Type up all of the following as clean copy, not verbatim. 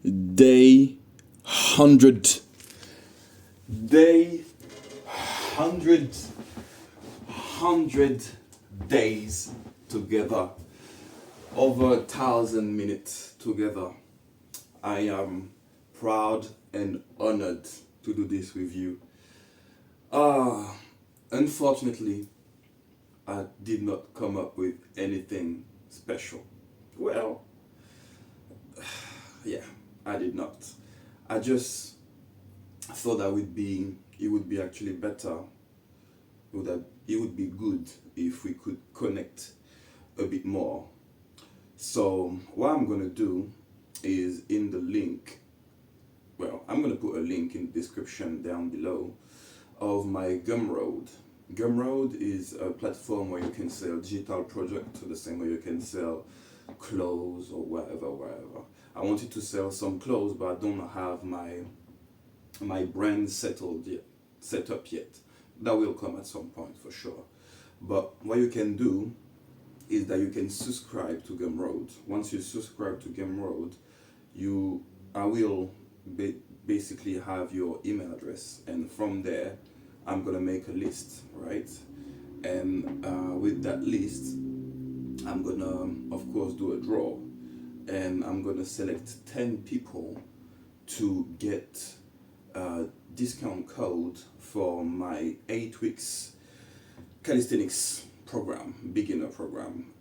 Day 100. Day 100. 100 days together. Over 1,000 minutes together. I am proud and honored to do this with you. Unfortunately, I did not come up with anything special. Well, yeah, I did not. I just thought it would be actually better, it would be good if we could connect a bit more. So what I'm gonna do is in the link, well, I'm gonna put a link in the description down below of my Gumroad. Gumroad is a platform where you can sell digital products the same way you can sell clothes or whatever. I wanted to sell some clothes, but I don't have my brand set up yet. That will come at some point for sure. But what you can do is that you can subscribe to Gumroad. Once you subscribe to Gumroad, I will basically have your email address, and from there I'm gonna make a list, right? And with that list, I'm gonna, of course, do a draw, and I'm gonna select 10 people to get a discount code for my 8 weeks calisthenics program, beginner program,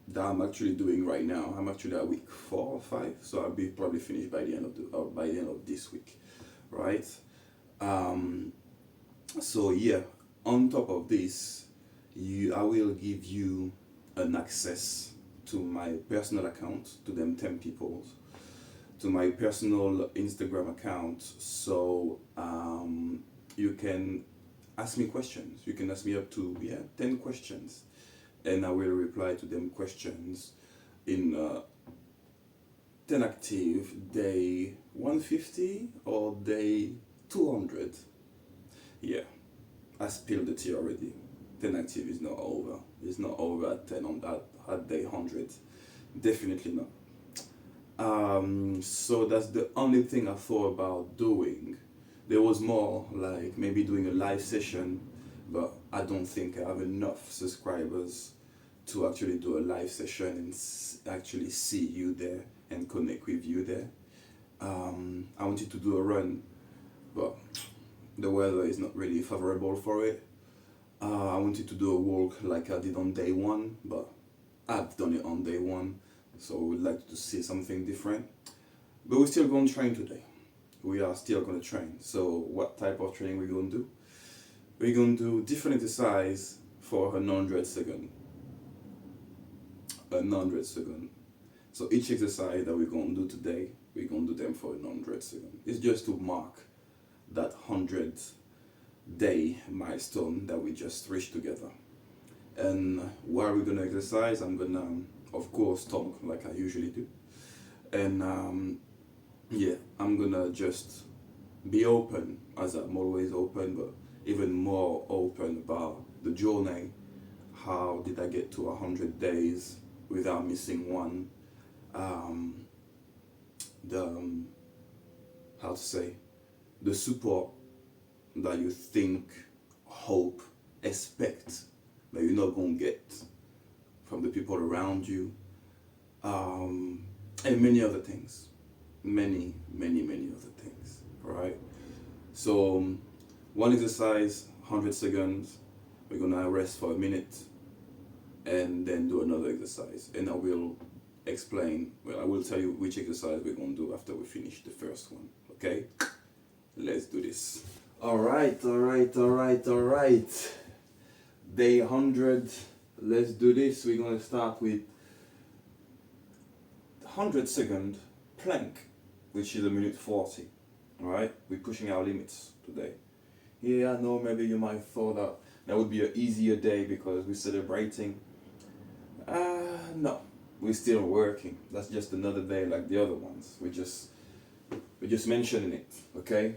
that I'm actually doing right now. I'm actually at week 4 or 5, so I'll be probably finished by the end of this week, right? So yeah, on top of this, I will give you an access to my personal account, to them 10 people, to my personal Instagram account, so you can ask me questions. You can ask me up to 10 questions, and I will reply to them questions in 10Activ day 150 or day 200. Yeah, I spilled the tea already. 10Activ is not over. It's not over at at day 100. Definitely not. So that's the only thing I thought about doing. There was more, like maybe doing a live session, but I don't think I have enough subscribers to actually do a live session and actually see you there and connect with you there. I wanted to do a run, but the weather is not really favorable for it. I wanted to do a walk like I did on day 1, but I've done it on day 1, so I would like to see something different. But we're still going to train today. We are still going to train. So what type of training we're going to do? We're going to do different exercise for 100 seconds. 100 seconds. So each exercise that we're going to do today, we're going to do them for 100 seconds. It's just to mark that 100th day milestone that we just reached together. And while we're going to exercise, I'm going to, of course, talk like I usually do. And yeah, I'm gonna just be open, as I'm always open, but even more open about the journey. How did I get to 100 days without missing one? How to say, the support that you think, hope, expect that you're not gonna get from the people around you, and many other things. Many other things, right? So one exercise, 100 seconds, we're gonna rest for a minute and then do another exercise, and I will tell you which exercise we're gonna do after we finish the first one. Okay, let's do this. All right. Day 100, let's do this. We're gonna start with 100-second plank, which is 1:40. All right, we're pushing our limits today. Yeah, I know, maybe you might thought that would be an easier day because we're celebrating. No, we're still working. That's just another day like the other ones. We're just mentioning it, okay?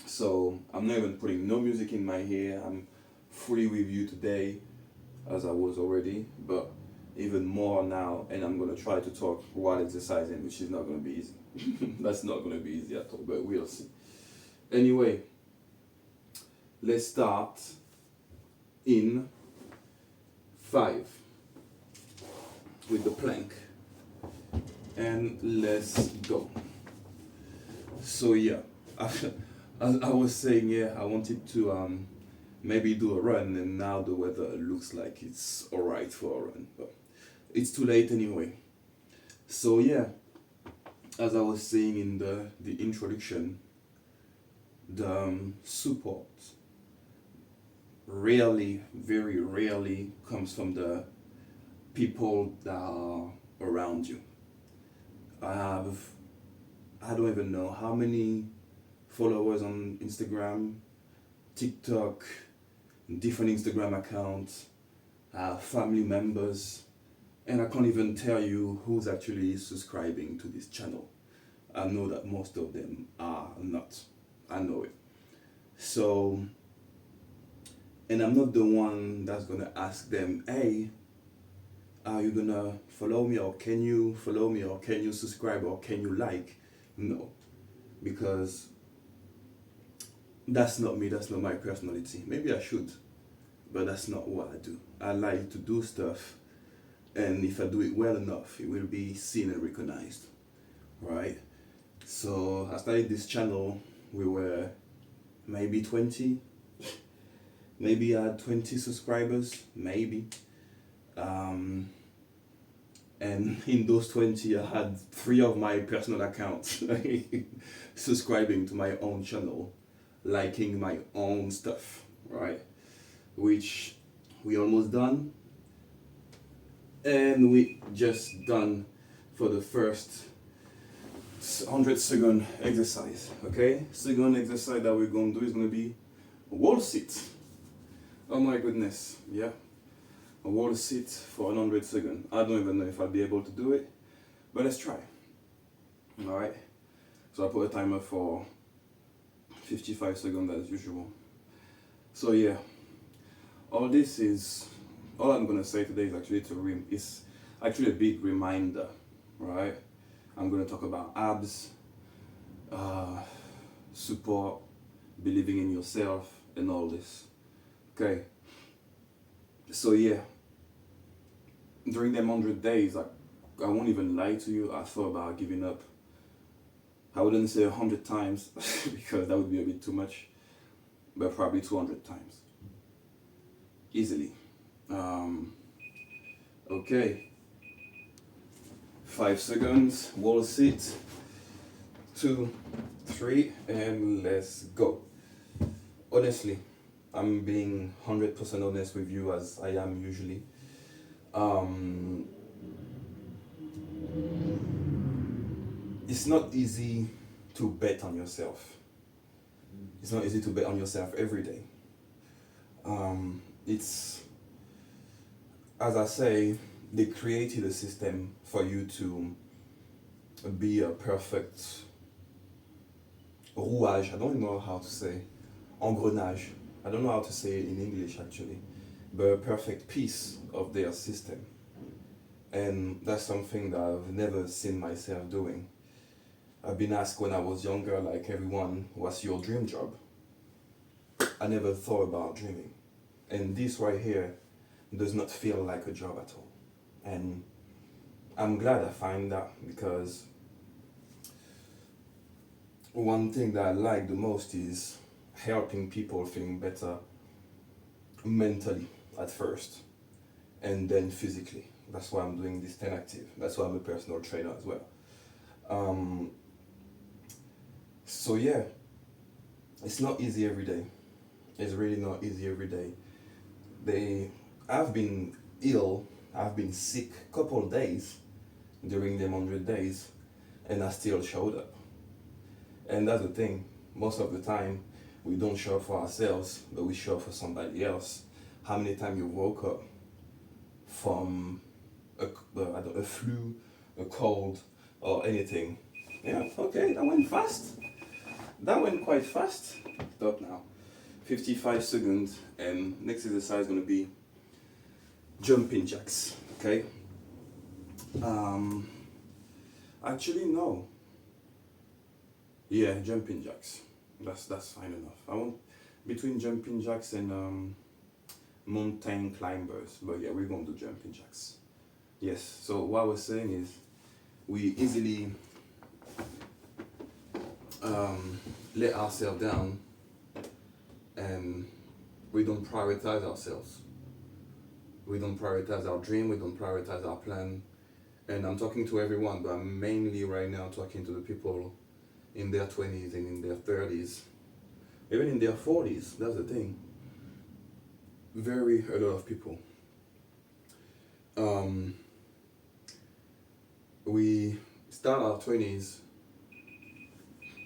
So I'm not even putting no music in my ear. I'm fully with you today, as I was already. But even more now, and I'm gonna try to talk while exercising, which is not gonna be easy. That's not gonna be easy at all, but we'll see. Anyway, let's start in 5 with the plank, and let's go. So yeah, as I was saying, yeah, I wanted to maybe do a run, and now the weather looks like it's alright for a run, but it's too late anyway. So yeah, as I was saying in the introduction, the support rarely, very rarely comes from the people that are around you. I don't even know how many followers on Instagram, TikTok, different Instagram accounts, family members, and I can't even tell you who's actually subscribing to this channel. I know that most of them are not. I know it. So, and I'm not the one that's gonna ask them, hey, are you gonna follow me, or can you follow me, or can you subscribe, or can you like? No, because that's not me, that's not my personality. Maybe I should, but that's not what I do. I like to do stuff, and if I do it well enough, it will be seen and recognized, right? So I started this channel, we were maybe 20, maybe I had 20 subscribers, maybe. And in those 20, I had 3 of my personal accounts subscribing to my own channel, liking my own stuff, right? Which we almost done, and we just done for the first 100-second exercise. Okay, second exercise that we're gonna do is gonna be wall sit. Oh my goodness, yeah, a wall sit for 100 seconds. I don't even know if I'll be able to do it, but let's try. All right, so I put a timer for 55 seconds as usual. So yeah, all I'm gonna say today is actually it's actually a big reminder, right? I'm gonna talk about abs, support, believing in yourself, and all this. Okay. So yeah, during them 100 days, I won't even lie to you, I thought about giving up. I wouldn't say 100 times because that would be a bit too much, but probably 200 times. Easily. Okay. 5 seconds, wall sit, 2, 3, and let's go. Honestly, I'm being 100% honest with you, as I am usually. It's not easy to bet on yourself. It's not easy to bet on yourself every day. It's, as I say, they created a system for you to be a perfect rouage. I don't know how to say engrenage. I don't know how to say it in English actually, but a perfect piece of their system. And that's something that I've never seen myself doing. I've been asked when I was younger, like everyone, what's your dream job? I never thought about dreaming. And this right here does not feel like a job at all. And I'm glad I find that, because one thing that I like the most is helping people feeling better mentally at first, and then physically. That's why I'm doing this 10Activ. That's why I'm a personal trainer as well. So yeah, it's not easy every day. It's really not easy every day. I've been ill, I've been sick a couple of days during them 100 days, and I still showed up. And that's the thing, most of the time we don't show up for ourselves, but we show up for somebody else. How many times you woke up from a flu, a cold, or anything? Yeah, okay, that went fast. That went quite fast. Stop now. 55 seconds, and next exercise is going to be jumping jacks, okay? Um, Actually, no. Yeah, jumping jacks. That's fine enough. I want between jumping jacks and mountain climbers, but yeah, we're gonna do jumping jacks. Yes. So what I was saying is, we easily let ourselves down, and we don't prioritize ourselves. We don't prioritize our dream. We don't prioritize our plan. And I'm talking to everyone, but I'm mainly right now talking to the people in their 20s and in their 30s, even in their 40s. That's the thing. A lot of people. Um, we start our 20s.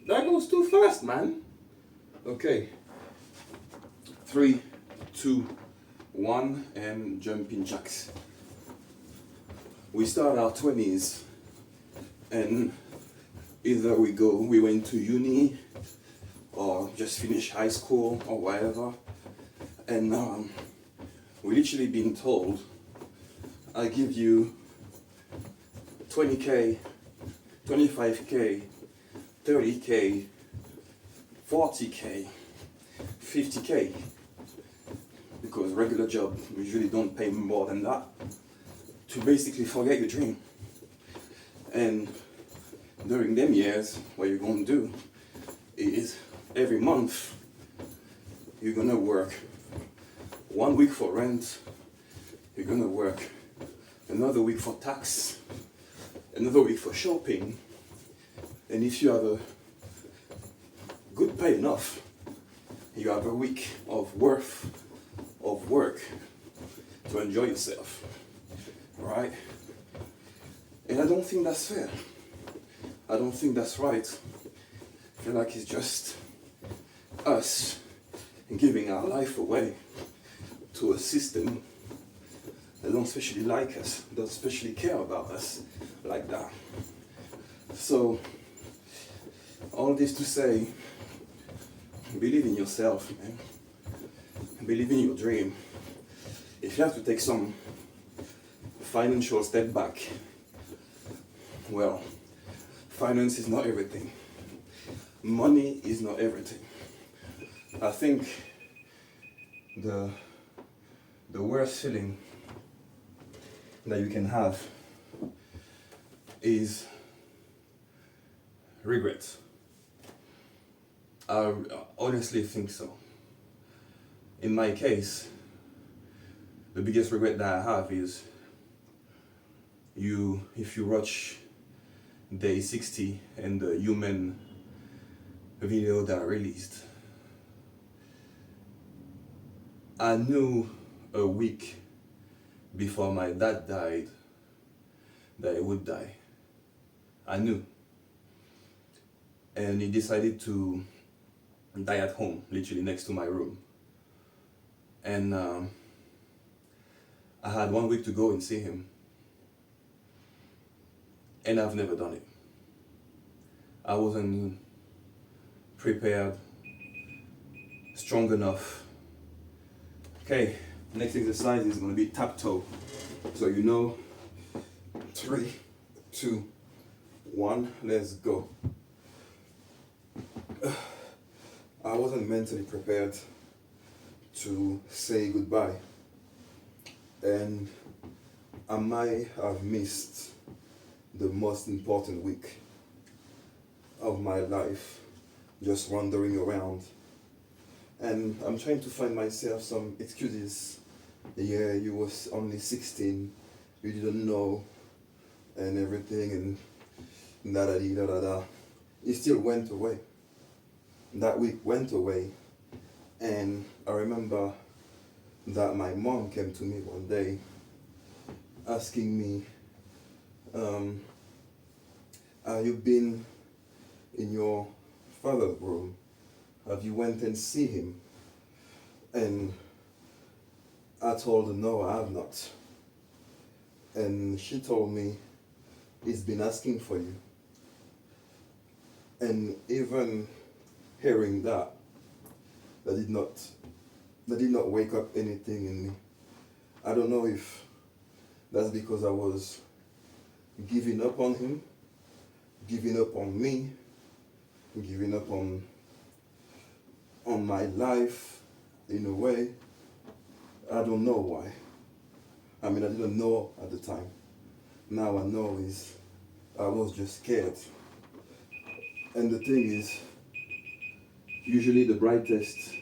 That goes too fast, man. Okay. 3, 2, 1, and jumping jacks. We start our 20s, and either we went to uni or just finished high school or whatever, and we literally been told, I give you 20K, 25K, 30K, 40K, 50K, because regular job usually don't pay more than that, to basically forget your dream. And during them years, what you're gonna do is every month you're gonna work 1 week for rent, you're gonna work another week for tax, another week for shopping, and if you have a good pay enough, you have a week of worth of work to enjoy yourself, right? And I don't think that's fair. I don't think that's right. I feel like it's just us giving our life away to a system that don't especially like us, don't especially care about us like that. So, all this to say, believe in yourself, man. Believe in your dream. If you have to take some financial step back, well, finance is not everything. Money is not everything. I think the worst feeling that you can have is regret. I honestly think so. In my case, the biggest regret that I have is if you watch day 60 and the human video that I released, I knew a week before my dad died that he would die. I knew. And he decided to die at home, literally next to my room. And I had 1 week to go and see him. And I've never done it. I wasn't prepared, strong enough. Okay, next exercise is going to be tap toe. So 3, 2, 1, let's go. I wasn't mentally prepared to say goodbye, and I might have missed the most important week of my life just wandering around. And I'm trying to find myself some excuses. Yeah, you was only 16, you didn't know, and everything, and da da da da da. It still went away. That week went away, and I remember that my mom came to me one day asking me, have you been in your father's room? Have you went and see him? And I told her, no, I have not. And she told me, he's been asking for you. And even hearing that did not wake up anything in me. I don't know if that's because I was giving up on him, giving up on me, giving up on my life in a way. I don't know why. I mean, I didn't know at the time. Now I know is I was just scared. And the thing is, usually the brightest.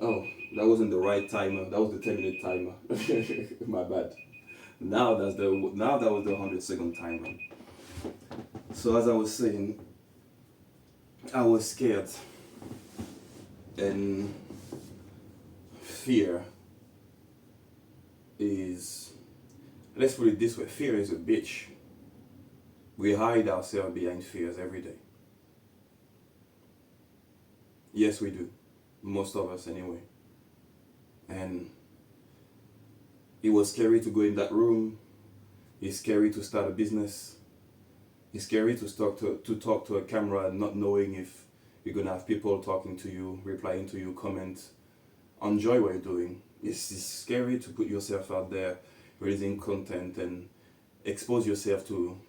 Oh, that wasn't the right timer. That was the 10-minute timer. My bad. Now that was the 100-second timer. So as I was saying, I was scared, and fear is, let's put it this way, fear is a bitch. We hide ourselves behind fears every day. Yes, we do. Most of us anyway. And it was scary to go in that room. It's scary to start a business. It's scary to talk to a camera not knowing if you're gonna have people talking to you, replying to you, comment, enjoy what you're doing. It's scary to put yourself out there, releasing content and expose yourself to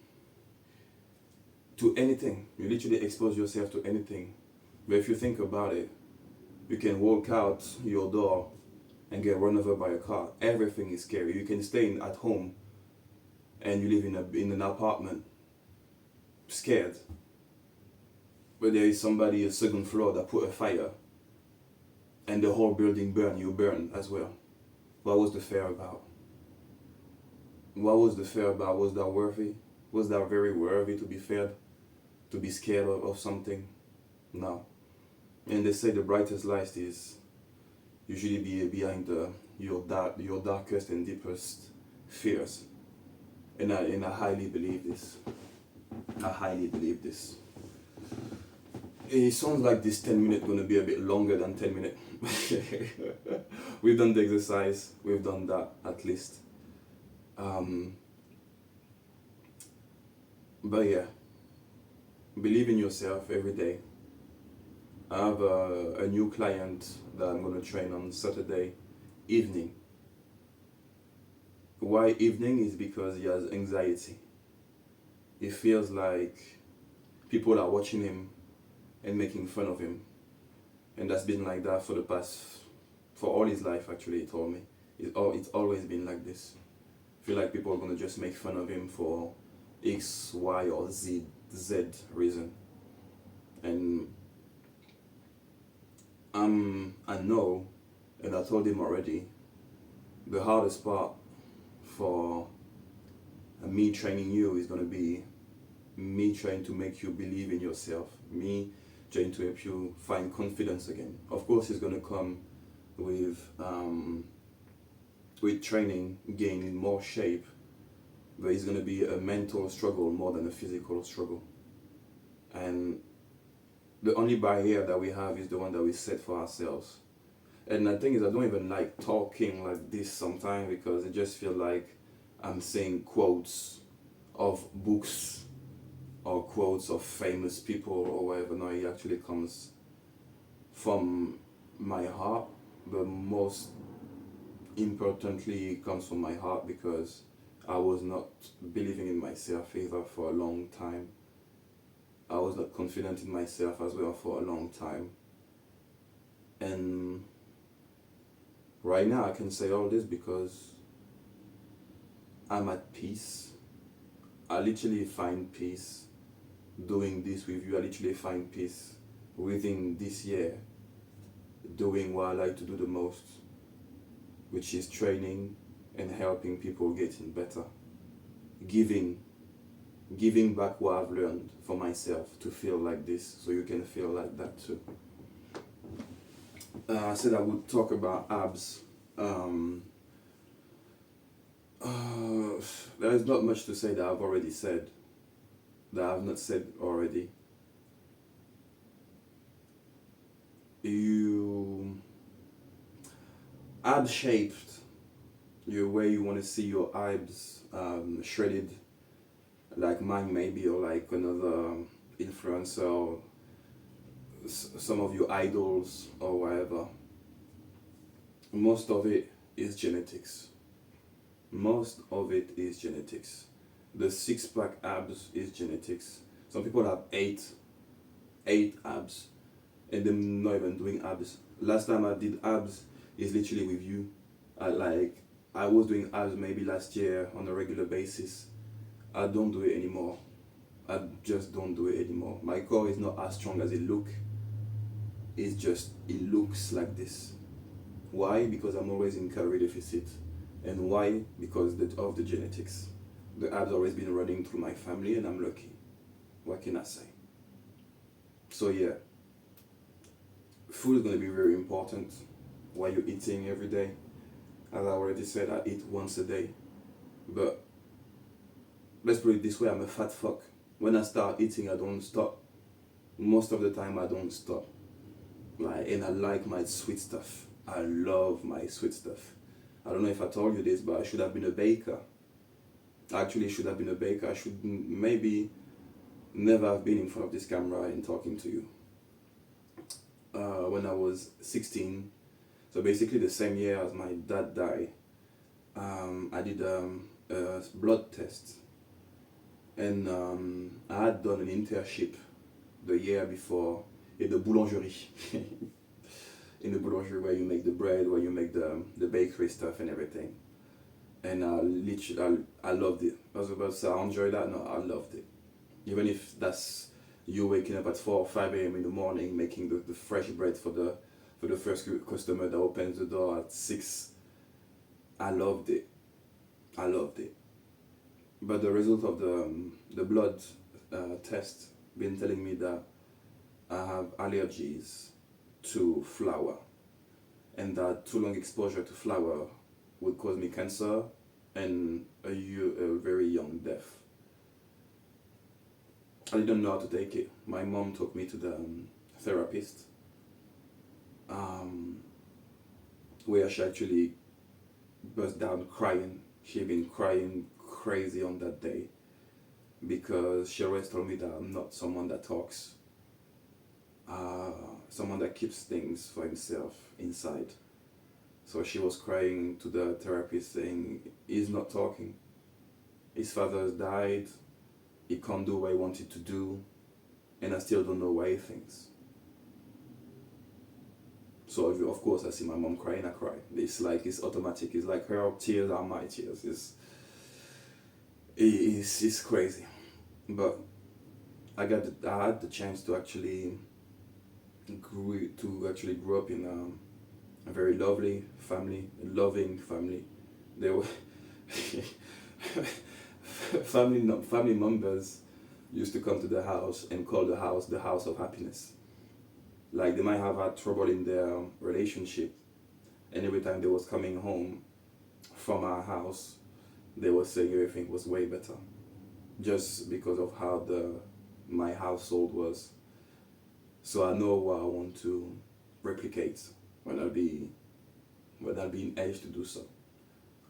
anything. You literally expose yourself to anything. But if you think about it, you can walk out your door and get run over by a car. Everything is scary. You can stay at home and you live in an apartment, scared. But there is somebody a second floor that put a fire and the whole building burn, you burn as well. What was the fear about? What was the fear about? Was that worthy? Was that very worthy to be feared? To be scared of something? No. And they say the brightest light is usually behind your darkest and deepest fears. And I highly believe this. I highly believe this. It sounds like this 10 minutes going to be a bit longer than 10 minutes. We've done the exercise. We've done that at least. But yeah, believe in yourself every day. I have a new client that I'm going to train on Saturday evening. Why evening is because he has anxiety. He feels like people are watching him and making fun of him. And that's been like that for all his life actually, he told me. It's always been like this. I feel like people are going to just make fun of him for X, Y, or Z reason. And I know, and I told him already, the hardest part for me training you is going to be me trying to make you believe in yourself, me trying to help you find confidence again. Of course, it's going to come with training, gaining more shape, but it's going to be a mental struggle more than a physical struggle. And the only barrier that we have is the one that we set for ourselves. And the thing is, I don't even like talking like this sometimes because it just feels like I'm saying quotes of books or quotes of famous people or whatever. No, it actually comes from my heart, but most importantly, it comes from my heart because I was not believing in myself either for a long time. I was not confident in myself as well for a long time. And right now I can say all this because I'm at peace. I literally find peace doing this with you. I literally find peace within this year doing what I like to do the most, which is training and helping people getting better. Giving back what I've learned for myself to feel like this so you can feel like that too. I said I would talk about abs. There is not much to say that I've already said, that I've not said already. You ab shaped, your way you want to see your abs shredded, like mine maybe, or like another influencer, or some of your idols or whatever. Most of it is genetics. Most of it is genetics. The six-pack abs is genetics. Some people have eight abs, and they're not even doing abs. Last time I did abs is literally with you. I was doing abs maybe last year on a regular basis. I don't do it anymore. I just don't do it anymore. My core is not as strong as it look. It's just it looks like this. Why? Because I'm always in calorie deficit. And why? Because of the genetics. The abs always been running through my family, and I'm lucky. What can I say? So yeah, food is gonna be very important. What you're eating every day. As I already said, I eat once a day. But let's put it this way: I'm a fat fuck. When I start eating, I don't stop. Most of the time, I don't stop. And I like my sweet stuff. I love my sweet stuff. I don't know if I told you this, but I should have been a baker. I actually should have been a baker. I should maybe never have been in front of this camera and talking to you. When I was 16, so basically the same year as my dad died, I did a blood test, and I had done an internship the year before in the boulangerie. In the boulangerie where you make the bread, where you make the bakery stuff and everything. And I loved it. I was about to say I enjoyed that. No, I loved it. Even if that's you waking up at 4 or 5 a.m. in the morning making the fresh bread for the first customer that opens the door at 6. I loved it. I loved it. But the result of the blood test been telling me that I have allergies to flour, and that too long exposure to flour would cause me cancer and a very young death. I didn't know how to take it. My mom took me to the therapist, where she actually burst down crying. She'd been crying crazy on that day because she always told me that I'm not someone that talks, someone that keeps things for himself inside. So she was crying to the therapist saying, he's not talking. His father has died, he can't do what he wanted to do, and I still don't know why he thinks. So of course I see my mom crying, I cry. It's automatic. It's like her tears are my tears. It's crazy. But I had the chance to actually grow up in a very lovely family, a loving family. They were family members used to come to the house and call the house of happiness. Like they might have had trouble in their relationship, and every time they was coming home from our house, they were saying everything was way better, just because of how my household was. So I know what I want to replicate when I'll be in age to do so.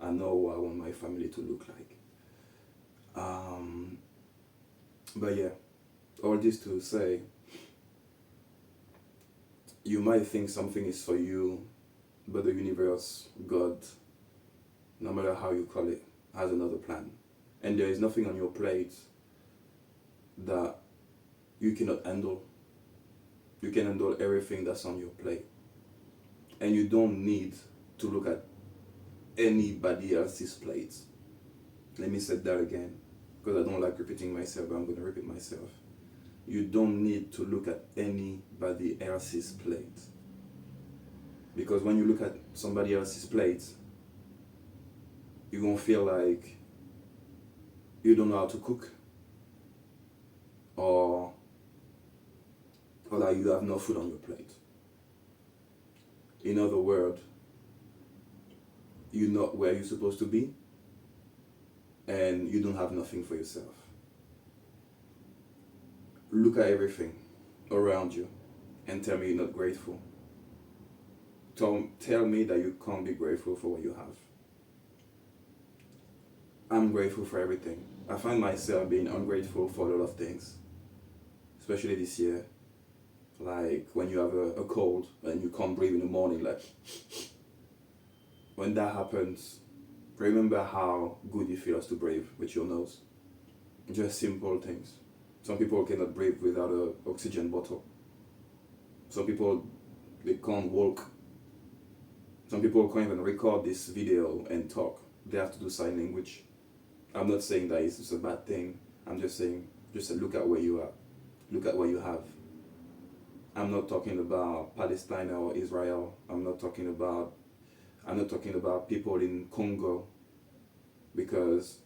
I know what I want my family to look like. But yeah, all this to say, you might think something is for you, but the universe, God, no matter how you call it, has another plan. And there is nothing on your plate that you cannot handle. You can handle everything that's on your plate. And you don't need to look at anybody else's plate. Let me say that again, because I don't like repeating myself, but I'm going to repeat myself. You don't need to look at anybody else's plate. Because when you look at somebody else's plate, you're going to feel like you don't know how to cook, or that you have no food on your plate. In other words, you're not where you're supposed to be, and you don't have nothing for yourself. Look at everything around you and tell me you're not grateful. Tell me that you can't be grateful for what you have. I'm grateful for everything. I find myself being ungrateful for a lot of things, especially this year. Like when you have a cold and you can't breathe in the morning, like when that happens, remember how good it feels to breathe with your nose. Just simple things. Some people cannot breathe without an oxygen bottle. Some people, they can't walk. Some people can't even record this video and talk. They have to do sign language. I'm not saying that it's a bad thing. I'm just saying, just look at where you are. Look at what you have. I'm not talking about Palestine or Israel. I'm not talking about people in Congo, because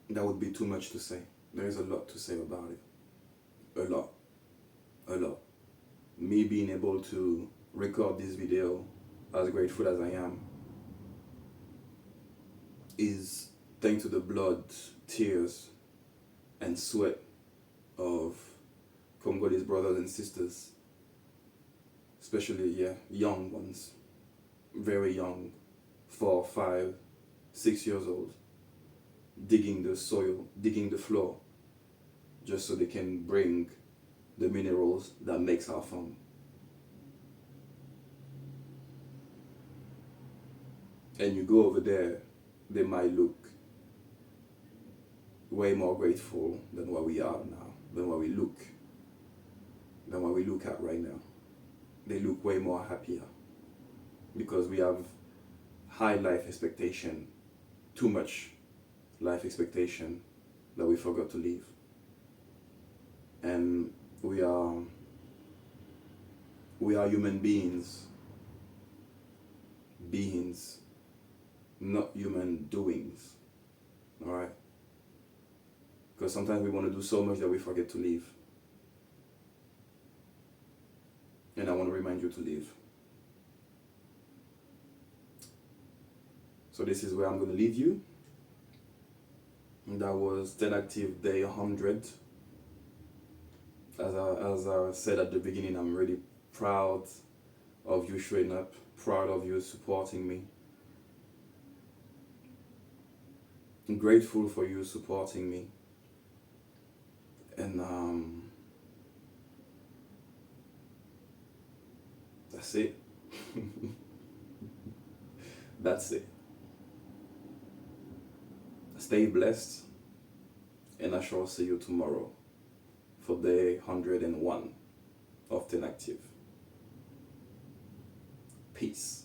that would be too much to say. There is a lot to say about it. A lot. A lot. Me being able to record this video, as grateful as I am, is thanks to the blood, tears, and sweat of Congolese brothers and sisters, especially young ones, very young, 4, 5, 6 years old, digging the soil, digging the floor, just so they can bring the minerals that makes our farm. And you go over there, they might look way more grateful than what we are now, than what we look at right now. They look way more happier, because we have high life expectation, too much life expectation, that we forgot to live. And we are human beings, not human doings. All right? Because sometimes we want to do so much that we forget to live. And I want to remind you to live. So this is where I'm going to leave you. And that was 10Activ day 100. As I said at the beginning, I'm really proud of you showing up, proud of you supporting me. I'm grateful for you supporting me. And that's it. That's it. Stay blessed, and I shall see you tomorrow for day 101 of 10Activ. Peace.